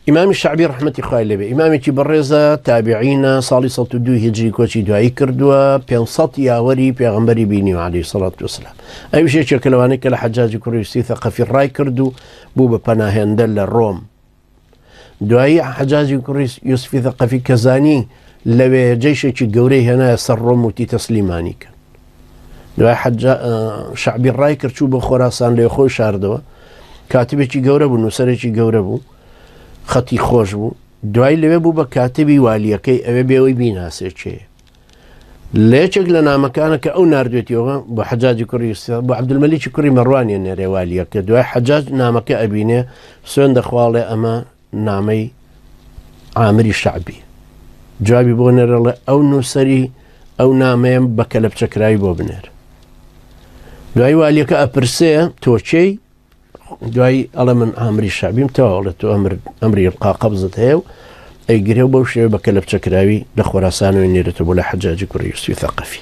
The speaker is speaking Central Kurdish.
إمام الشعبي رحمة خوای لێبێ ئیمامێکی بەڕێزە تابعینە ساڵی 102 هجری کۆچی دوایی کردووە 500 یاوەری پێغەمبەری بینی و عەلەیهی سەڵات وسەلام ئەویش یەکێکە لەوانەی کە لە حەجاجی کوڕی یوسفی ثەقەفی ڕای کرد و بوو بە پەناهێندە لە ڕۆم دوایی حەجاجی کوڕی یوسفی ثەقەفی کە زانی لەوێ جەیشێکی گەورەی هێنایە سەر ڕۆم وتی تەسلیمانی کرد دوای شعبی ڕای کرد چوو بۆ خۆراسان لێ خۆی شاردەوە کاتبێکی گەورە بوو نووسەرێکی گەورە بوو خەتی خۆش بوو دوای لەوێ بوو بە کاتبی والیەکەی ئەوێ بێەوەی بیناسێ چێ لە یەکێک لە نامەکانە کە ئەو ناردوێتیەوە بۆ حەجاجی کوڕی یوسف بۆ عەبدولمەلیکی کوڕی مەڕوانیە نێرێ والیەکە دوای حەجاج نامەکە ئەبینێ سوێن دەخواڵێ ئەمە نامەی عامری شعبی جوابی بۆ نێرەڵێ ئەو نووسەری ئەو نامەیەم بە کەلەپچەکراوی بۆ بنێر دوای والیەکە ئەپرسێ تۆچەی دوای ئەڵە من عامری شعبیم تەواوڵێت تۆ ئەمری ئڵقا قەبزت هەیە و ئەیگرێ و بەو شێوە بە کەلەپچەکراوی لە خۆراسانەوەی نێرێتەوە بۆ لە حەجاجی کوڕی یوسفی ثەقەفی